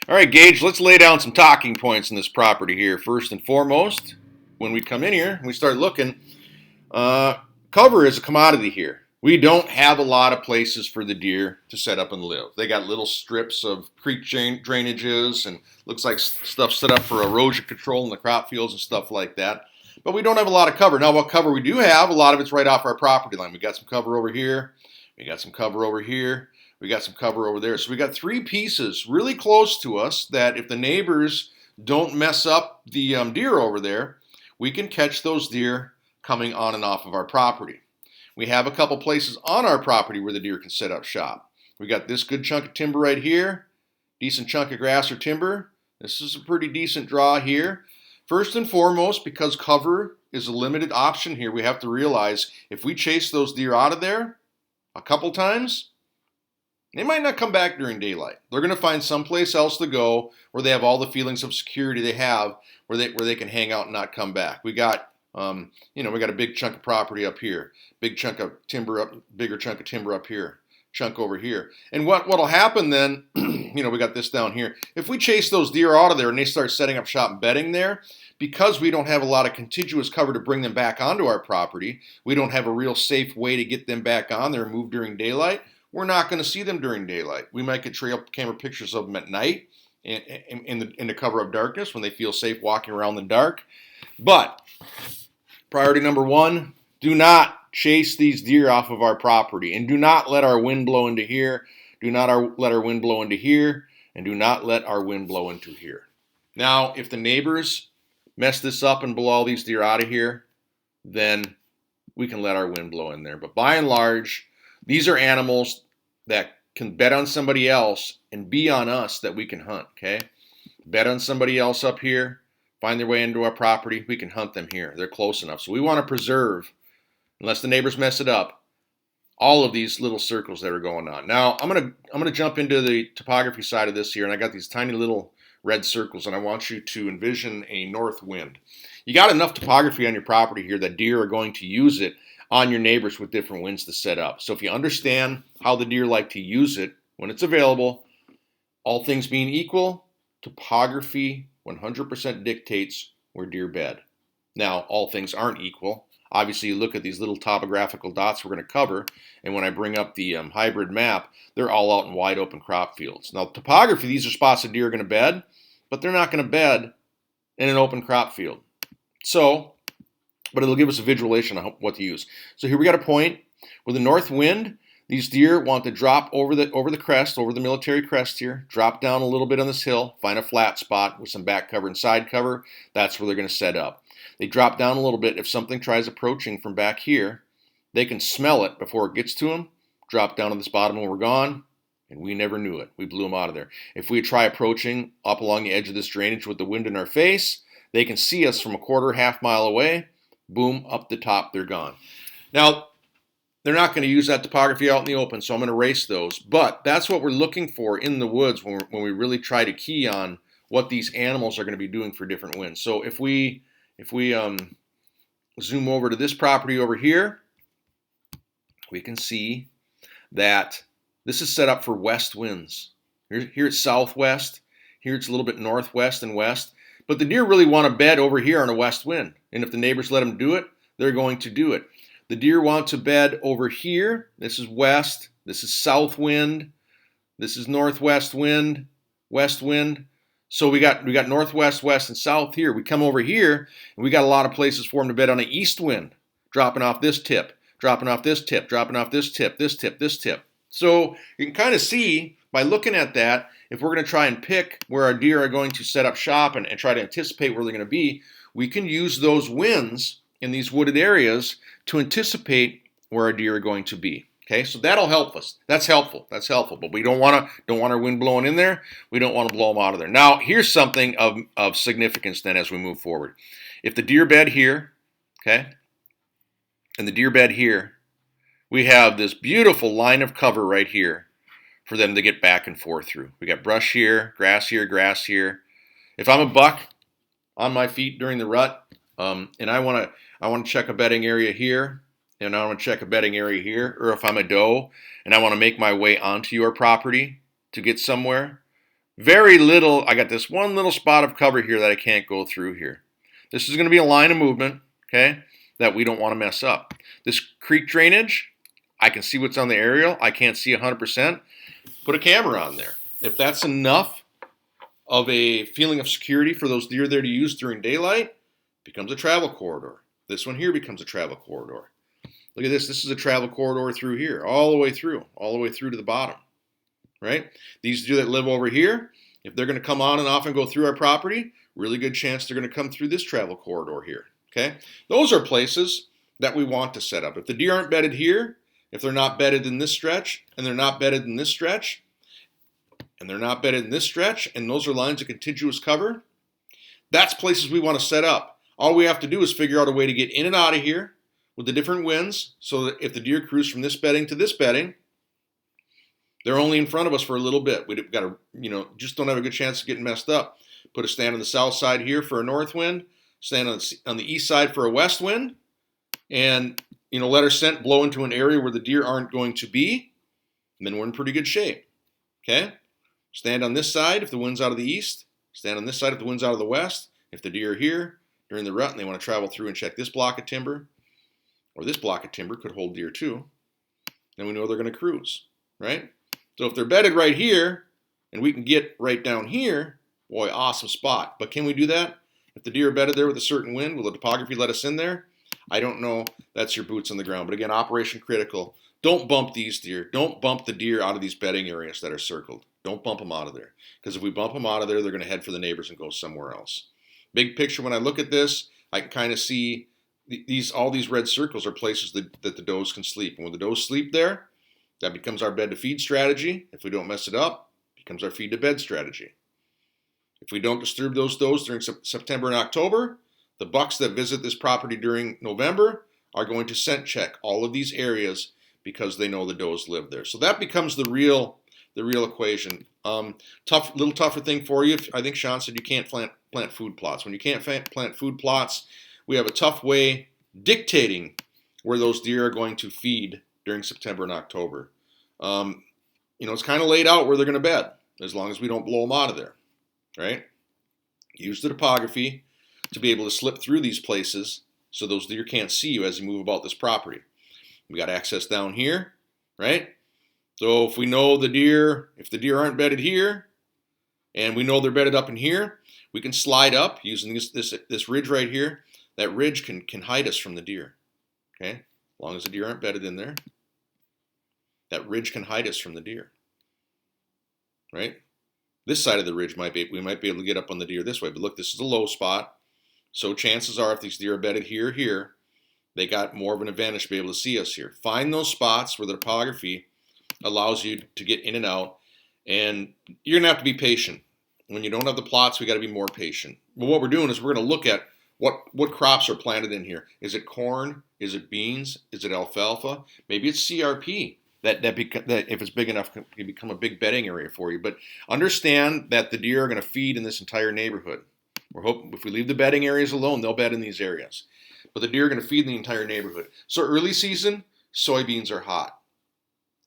All right, Gage, let's lay down some talking points in this property here. First and foremost, when we come in here, we start looking, uh, cover is a commodity here. We don't have a lot of places for the deer to set up and live. They got little strips of creek drainages and looks like stuff set up for erosion control in the crop fields and stuff like that. But we don't have a lot of cover. Now, what cover we do have, a lot of it's right off our property line. We got some cover over here. We got some cover over here. We got some cover over there. So we got three pieces really close to us that if the neighbors don't mess up the deer over there, we can catch those deer coming on and off of our property. We have a couple places on our property where the deer can set up shop. We got this good chunk of timber right here, decent chunk of grass or timber. This is a pretty decent draw here. First and foremost, because cover is a limited option here, we have to realize if we chase those deer out of there a couple times, they might not come back during daylight. They're going to find someplace else to go where they have all the feelings of security they have, where they can hang out and not come back. We got we got a big chunk of property up here, big chunk of timber up, bigger chunk of timber up here, chunk over here. And what'll happen then, we got this down here. If we chase those deer out of there and they start setting up shop and bedding there, because we don't have a lot of contiguous cover to bring them back onto our property, we don't have a real safe way to get them back on there and move during daylight. We're not going to see them during daylight. We might get trail camera pictures of them at night in the cover of darkness when they feel safe walking around in the dark. But priority number one, do not chase these deer off of our property, and do not let our wind blow into here. Do not let our wind blow into here, and do not let our wind blow into here. Now, if the neighbors mess this up and blow all these deer out of here, then we can let our wind blow in there. But by and large, these are animals that can bet on somebody else and be on us that we can hunt, okay? Bet on somebody else up here, find their way into our property, we can hunt them here. They're close enough. So we want to preserve, unless the neighbors mess it up, all of these little circles that are going on. Now, I'm gonna jump into the topography side of this here, and I got these tiny little red circles, and I want you to envision a north wind. You got enough topography on your property here that deer are going to use it on your neighbors with different winds to set up. So if you understand how the deer like to use it when it's available, all things being equal, topography 100% dictates where deer bed. Now, all things aren't equal. Obviously, you look at these little topographical dots we're going to cover, and when I bring up the hybrid map, they're all out in wide open crop fields. Now, topography, these are spots that deer are going to bed, but they're not going to bed in an open crop field. So, but it'll give us a visualization on what to use. So here we got a point with a north wind. These deer want to drop over the crest, over the military crest here, drop down a little bit on this hill, find a flat spot with some back cover and side cover. That's where they're going to set up. They drop down a little bit. If something tries approaching from back here, they can smell it before it gets to them, drop down to this bottom when we're gone, and we never knew it. We blew them out of there. If we try approaching up along the edge of this drainage with the wind in our face, they can see us from a quarter, half mile away. Boom, up the top, they're gone. Now, they're not going to use that topography out in the open, so I'm going to erase those. But that's what we're looking for in the woods when we really try to key on what these animals are going to be doing for different winds. So if we zoom over to this property over here, we can see that this is set up for west winds. Here it's southwest. Here it's a little bit northwest and west. But the deer really want to bed over here on a west wind. And if the neighbors let them do it, they're going to do it. The deer want to bed over here. This is west. This is south wind. This is northwest wind, west wind. So we got northwest, west, and south here. We come over here, and we got a lot of places for them to bed on an east wind, dropping off this tip, dropping off this tip, dropping off this tip, this tip, this tip. So you can kind of see by looking at that, if we're going to try and pick where our deer are going to set up shop and try to anticipate where they're going to be, we can use those winds in these wooded areas to anticipate where our deer are going to be. Okay, so that'll help us. That's helpful. That's helpful. But we don't want our wind blowing in there. We don't want to blow them out of there. Now, here's something of significance then as we move forward. If the deer bed here, okay, and the deer bed here, we have this beautiful line of cover right here for them to get back and forth through. We got brush here, grass here, grass here. If I'm a buck on my feet during the rut, and I want to check a bedding area here, and I want to check a bedding area here, or if I'm a doe and I want to make my way onto your property to get somewhere, Very little, I got this one little spot of cover here that I can't go through here. This is going to be a line of movement, okay, that we don't want to mess up. This creek drainage, I can see what's on the aerial. I can't see 100%. Put a camera on there. If that's enough of a feeling of security for those deer there to use during daylight, it becomes a travel corridor. This one here becomes a travel corridor. Look at this. This is a travel corridor through here, all the way through to the bottom, right? These deer that live over here, if they're going to come on and off and go through our property, really good chance they're going to come through this travel corridor here, okay? Those are places that we want to set up. If the deer aren't bedded here, if they're not bedded in this stretch, and they're not bedded in this stretch, and they're not bedded in this stretch, and those are lines of contiguous cover, that's places we want to set up. All we have to do is figure out a way to get in and out of here with the different winds, so that if the deer cruise from this bedding to this bedding, they're only in front of us for a little bit. We've got to, just don't have a good chance of getting messed up. Put a stand on the south side here for a north wind, stand on the east side for a west wind, and let our scent blow into an area where the deer aren't going to be, and then we're in pretty good shape. Okay? Stand on this side if the wind's out of the east. Stand on this side if the wind's out of the west. If the deer are here during the rut and they want to travel through and check this block of timber, or this block of timber could hold deer too, then we know they're going to cruise, right? So if they're bedded right here and we can get right down here, boy, awesome spot. But can we do that? If the deer are bedded there with a certain wind, will the topography let us in there? I don't know. That's your boots on the ground. But again, operation critical. Don't bump these deer. Don't bump the deer out of these bedding areas that are circled. Don't bump them out of there. Because if we bump them out of there, they're going to head for the neighbors and go somewhere else. Big picture, when I look at this, I can kind of see all these red circles are places that the does can sleep. And when the does sleep there, that becomes our bed to feed strategy. If we don't mess it up, it becomes our feed to bed strategy. If we don't disturb those does during September and October, the bucks that visit this property during November are going to scent check all of these areas because they know the does live there. So that becomes the real equation. Little tougher thing for you. I think Sean said you can't plant food plots. When you can't plant food plots, we have a tough way dictating where those deer are going to feed during September and October. It's kind of laid out where they're going to bed, as long as we don't blow them out of there, right? Use the topography to be able to slip through these places so those deer can't see you as you move about this property. We got access down here, right? So if we know if the deer aren't bedded here, and we know they're bedded up in here, we can slide up using this ridge right here. That ridge can hide us from the deer, okay? As long as the deer aren't bedded in there, that ridge can hide us from the deer, right? This side of the ridge we might be able to get up on the deer this way, but look, this is a low spot. So chances are if these deer are bedded here, they got more of an advantage to be able to see us here. Find those spots where the topography allows you to get in and out, and you're going to have to be patient. When you don't have the plots, we got to be more patient. But what we're doing is we're going to look at what crops are planted in here. Is it corn? Is it beans? Is it alfalfa? Maybe it's CRP. That if it's big enough, can become a big bedding area for you. But understand that the deer are going to feed in this entire neighborhood. We're hoping if we leave the bedding areas alone, they'll bed in these areas. But the deer are going to feed in the entire neighborhood. So early season, soybeans are hot.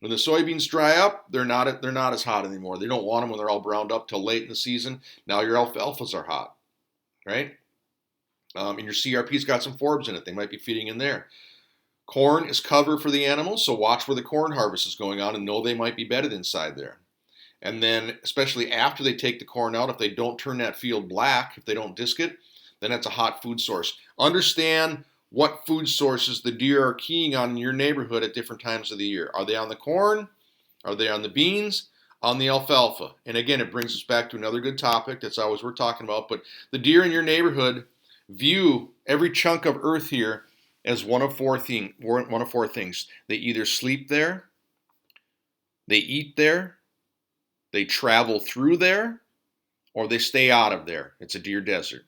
When the soybeans dry up, they're not as hot anymore. They don't want them when they're all browned up till late in the season. Now your alfalfas are hot, right? And your CRP's got some forbs in it. They might be feeding in there. Corn is cover for the animals, so watch where the corn harvest is going on and know they might be bedded inside there. And then, especially after they take the corn out, if they don't turn that field black, if they don't disc it, then that's a hot food source. Understand what food sources the deer are keying on in your neighborhood at different times of the year. Are they on the corn? Are they on the beans? On the alfalfa? And again, it brings us back to another good topic that's always we're talking about, but the deer in your neighborhood view every chunk of earth here as one of four things. They either sleep there, they eat there, they travel through there, or they stay out of there. It's a deer desert,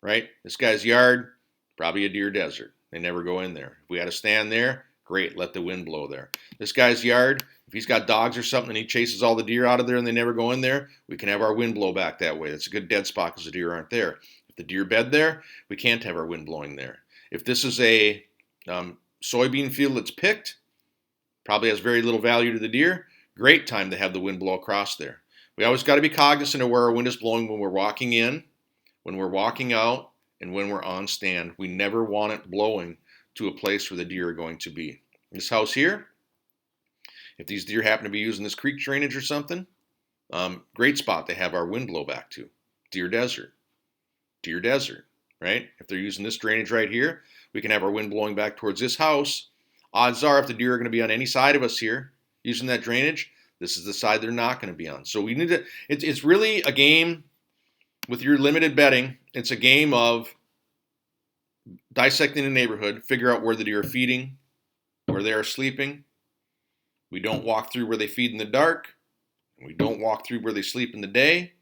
right? This guy's yard, probably a deer desert. They never go in there. If we had to stand there, great, let the wind blow there. This guy's yard, if he's got dogs or something and he chases all the deer out of there and they never go in there, we can have our wind blow back that way. That's a good dead spot because the deer aren't there. If the deer bed there, we can't have our wind blowing there. If this is a soybean field that's picked, probably has very little value to the deer, great time to have the wind blow across there. We always got to be cognizant of where our wind is blowing when we're walking in, when we're walking out, and when we're on stand. We never want it blowing to a place where the deer are going to be. This house here, if these deer happen to be using this creek drainage or something, great spot to have our wind blow back to. Deer desert, right? If they're using this drainage right here, we can have our wind blowing back towards this house. Odds are if the deer are going to be on any side of us here using that drainage, this is the side they're not going to be on. So we need to, it's really a game with your limited bedding. It's a game of dissecting the neighborhood, figure out where the deer are feeding, where they are sleeping. We don't walk through where they feed in the dark. We don't walk through where they sleep in the day.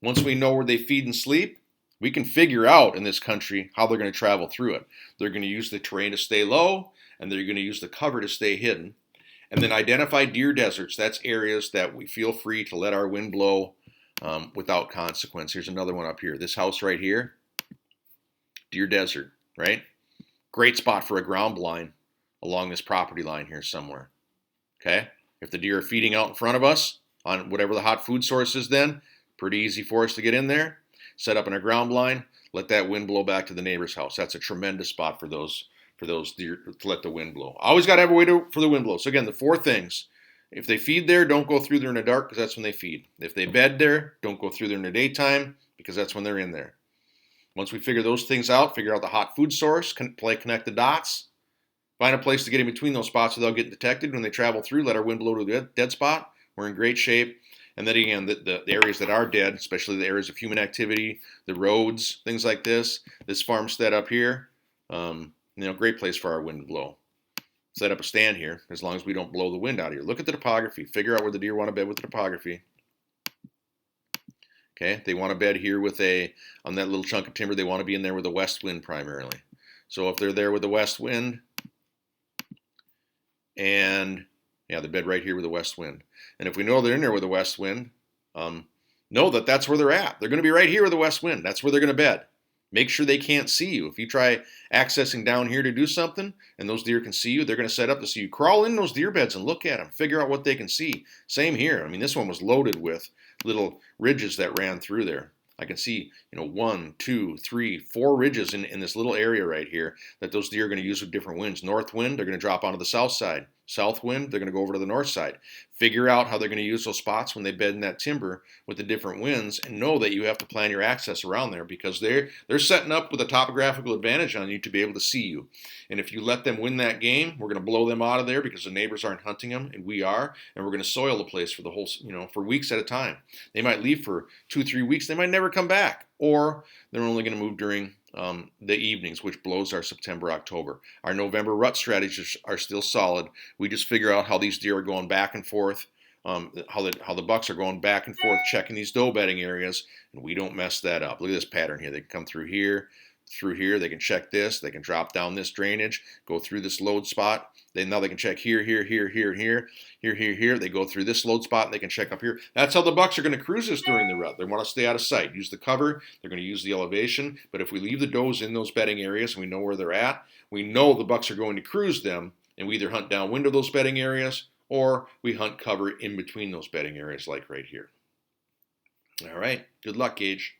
Once we know where they feed and sleep, we can figure out in this country how they're going to travel through it. They're going to use the terrain to stay low, and they're going to use the cover to stay hidden. And then identify deer deserts. That's areas that we feel free to let our wind blow without consequence. Here's another one up here. This house right here, deer desert, right? Great spot for a ground blind along this property line here somewhere. Okay? If the deer are feeding out in front of us on whatever the hot food source is then, pretty easy for us to get in there, set up in a ground blind, let that wind blow back to the neighbor's house. That's a tremendous spot for those deer to let the wind blow. Always got to have a way for the wind blow. So again, the 4 things. If they feed there, don't go through there in the dark because that's when they feed. If they bed there, don't go through there in the daytime because that's when they're in there. Once we figure those things out, figure out the hot food source, connect the dots, find a place to get in between those spots without getting detected. When they travel through, let our wind blow to the dead spot. We're in great shape. And then again, the areas that are dead, especially the areas of human activity, the roads, things like this farmstead up here, great place for our wind to blow. Set up a stand here as long as we don't blow the wind out of here. Look at the topography. Figure out where the deer want to bed with the topography. Okay, they want to bed here on that little chunk of timber, they want to be in there with a west wind primarily. So if they're there with the west wind, and they bed right here with the west wind. And if we know they're in there with the west wind, know that that's where they're at. They're going to be right here with the west wind. That's where they're going to bed. Make sure they can't see you. If you try accessing down here to do something and those deer can see you, they're going to set up to see you. Crawl in those deer beds and look at them. Figure out what they can see. Same here. I mean, this one was loaded with little ridges that ran through there. I can see, 1, 2, 3, 4 ridges in this little area right here that those deer are going to use with different winds. North wind, they're going to drop onto the south side. South wind, they're going to go over to the north side. Figure out how they're going to use those spots when they bed in that timber with the different winds, and know that you have to plan your access around there because they're setting up with a topographical advantage on you to be able to see you. And if you let them win that game, we're going to blow them out of there because the neighbors aren't hunting them, and we are, and we're going to soil the place for the whole, for weeks at a time. They might leave for 2-3 weeks. They might never come back, or they're only going to move during the evenings, which blows our September, October. Our November rut strategies are still solid. We just figure out how these deer are going back and forth, how the bucks are going back and forth, checking these doe bedding areas, and we don't mess that up. Look at this pattern here. They can come through here. They can check this. They can drop down this drainage, go through this load spot. Now they can check here, here, here, here, and here. They go through this load spot and they can check up here. That's how the bucks are going to cruise us during the rut. They want to stay out of sight. Use the cover. They're going to use the elevation. But if we leave the does in those bedding areas and we know where they're at, we know the bucks are going to cruise them, and we either hunt downwind of those bedding areas or we hunt cover in between those bedding areas like right here. All right. Good luck, Gage.